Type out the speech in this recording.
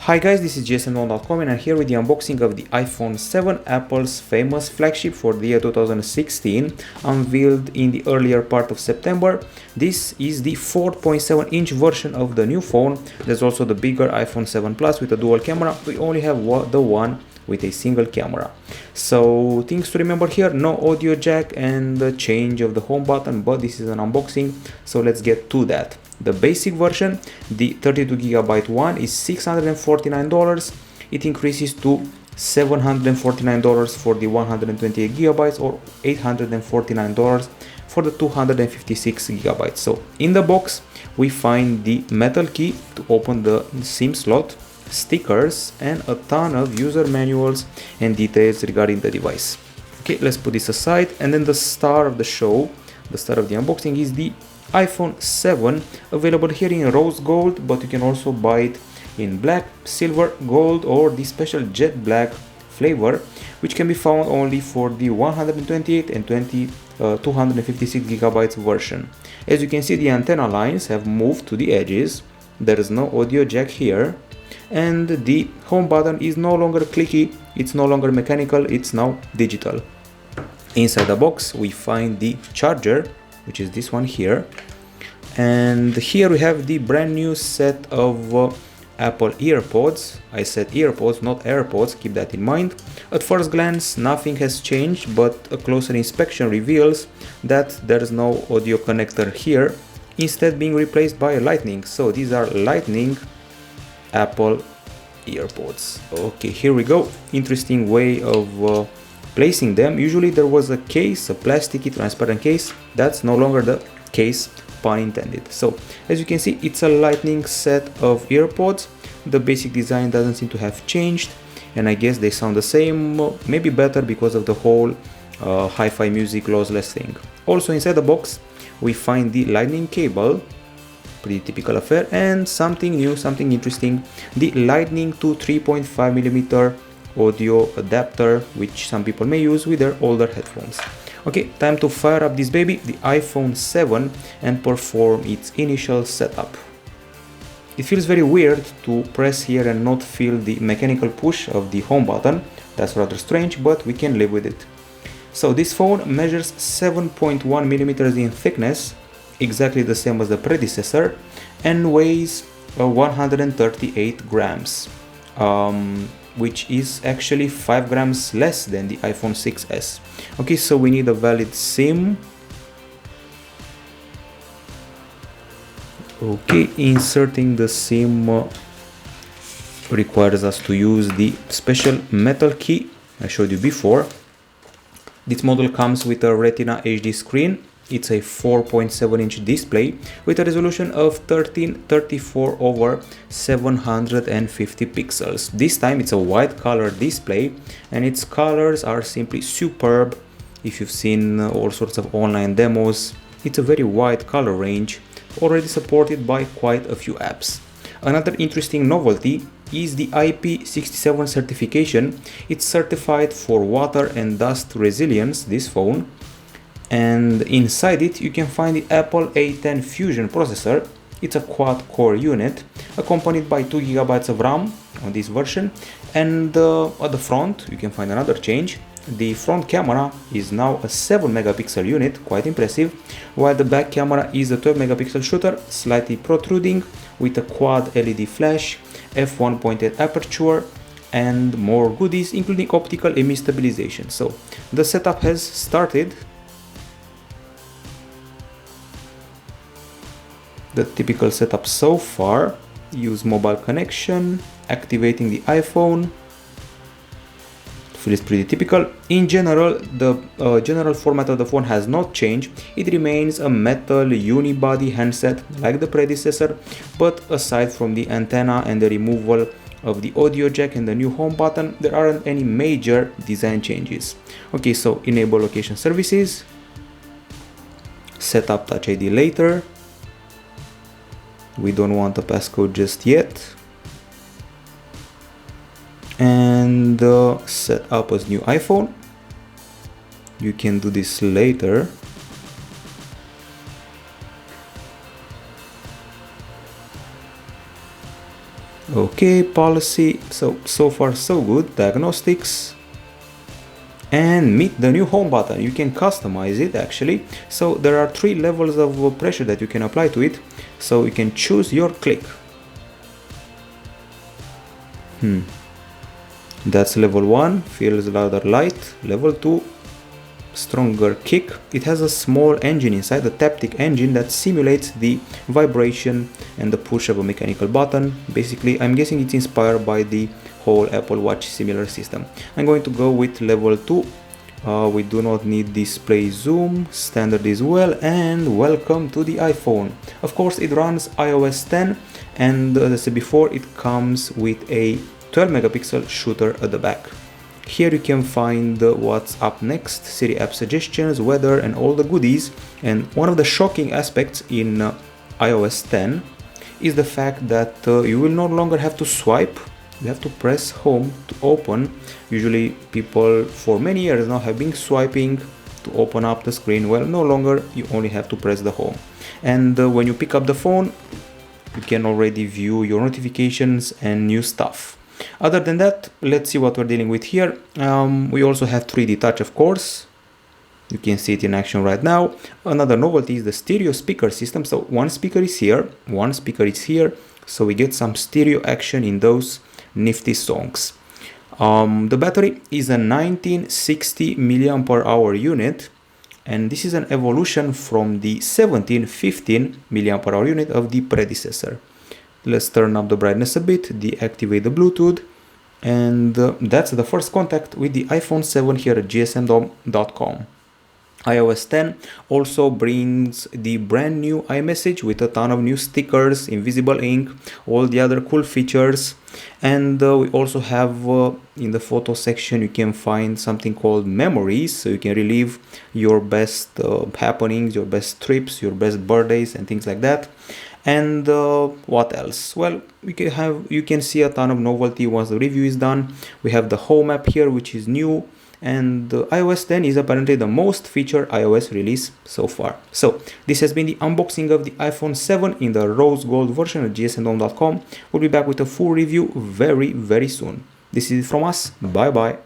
Hi guys, this is jsn1.com and I'm here with the unboxing of the iPhone 7, Apple's famous flagship for the year 2016, unveiled in the earlier part of September. This is the 4.7-inch version of the new phone. There's also the bigger iPhone 7 Plus with a dual camera. We only have the one with a single camera. So things to remember here: no audio jack and the change of the home button, but this is an unboxing, so let's get to that. The basic version, the 32GB one, is $649. It increases to $749 for the 128GB or $849 for the 256GB. So in the box we find the metal key to open the SIM slot, stickers, and a ton of user manuals and details regarding the device. Okay, let's put this aside, and then the star of the show, the star of the unboxing, is the iPhone 7, available here in rose gold, but you can also buy it in black, silver, gold, or the special jet black flavor, which can be found only for the 128 and 256GB version. As you can see, the antenna lines have moved to the edges. There is no audio jack here, and the home button is no longer clicky, it's no longer mechanical, it's now digital. Inside the box we find the charger, which is this one here, and here we have the brand new set of Apple Earpods. I said Earpods, not AirPods, keep that in mind. At first glance nothing has changed, but a closer inspection reveals that there's no audio connector here, instead being replaced by a Lightning. So these are Lightning Apple Earpods. Okay, here we go. Interesting way of placing them. Usually there was a case, a plasticky transparent case. That's no longer the case, pun intended. So as you can see, it's a Lightning set of Earpods. The basic design doesn't seem to have changed, and I guess they sound the same, maybe better because of the whole hi-fi music lossless thing. Also inside the box we find the Lightning cable, pretty typical affair, and something new, something interesting, the Lightning to 3.5mm audio adapter, which some people may use with their older headphones. Okay, time to fire up this baby, the iPhone 7, and perform its initial setup. It feels very weird to press here and not feel the mechanical push of the home button. That's rather strange, but we can live with it. So this phone measures 7.1mm in thickness, exactly the same as the predecessor, and weighs 138 grams, which is actually 5 grams less than the iPhone 6s. Okay, so we need a valid SIM. Okay, inserting the SIM requires us to use the special metal key I showed you before. This model comes with a Retina HD screen. It's a 4.7-inch display with a resolution of 1334 over 750 pixels. This time it's a white color display, and its colors are simply superb. If you've seen all sorts of online demos, it's a very wide color range, already supported by quite a few apps. Another interesting novelty is the IP67 certification. It's certified for water and dust resilience, this phone. And inside it you can find the Apple A10 Fusion processor. It's a quad-core unit accompanied by 2GB of RAM on this version, and at the front you can find another change. The front camera is now a 7MP unit, quite impressive, while the back camera is a 12MP shooter, slightly protruding, with a quad LED flash, f1.8 aperture, and more goodies, including optical image stabilization. So the setup has started. The typical setup so far: use mobile connection, activating the iPhone. Feels pretty typical. In general, the general format of the phone has not changed. It remains a metal unibody handset like the predecessor, but aside from the antenna and the removal of the audio jack and the new home button, there aren't any major design changes. Okay, so enable location services, set up Touch ID later. We don't want a passcode just yet. And set up as new iPhone. You can do this later. Okay, policy, so far so good. Diagnostics, and meet the new home button. You can customize it actually. So there are 3 levels of pressure that you can apply to it. So you can choose your click. That's level 1, feels rather light. Level 2, stronger kick. It has a small engine inside, a Taptic engine that simulates the vibration and the push of a mechanical button. Basically, I'm guessing it's inspired by the whole Apple Watch similar system. I'm going to go with level 2. We do not need display zoom, standard is well, and welcome to the iPhone. Of course, it runs iOS 10, and as I said before, it comes with a 12 megapixel shooter at the back. Here you can find what's up next, Siri app suggestions, weather, and all the goodies. And one of the shocking aspects in iOS 10 is the fact that you will no longer have to swipe. You have to press home to open. Usually people for many years now have been swiping to open up the screen. Well, no longer, you only have to press the home. And when you pick up the phone, you can already view your notifications and new stuff. Other than that, let's see what we're dealing with here. We also have 3D touch, of course. You can see it in action right now. Another novelty is the stereo speaker system. So one speaker is here, one speaker is here. So we get some stereo action in those nifty songs. The battery is a 1960 mAh unit. And this is an evolution from the 1715 mAh unit of the predecessor. Let's turn up the brightness a bit, deactivate the Bluetooth, and that's the first contact with the iPhone 7 here at gsm.com. iOS 10 also brings the brand new iMessage with a ton of new stickers, invisible ink, all the other cool features. And we also have in the photo section you can find something called memories, so you can relive your best happenings, your best trips, your best birthdays and things like that. And what else? Well, you can see a ton of novelty once the review is done. We have the home app here, which is new, and iOS 10 is apparently the most featured iOS release so far. So this has been the unboxing of the iPhone 7 in the rose gold version at gsm.com. We'll be back with a full review very soon. This is it from us. Bye bye.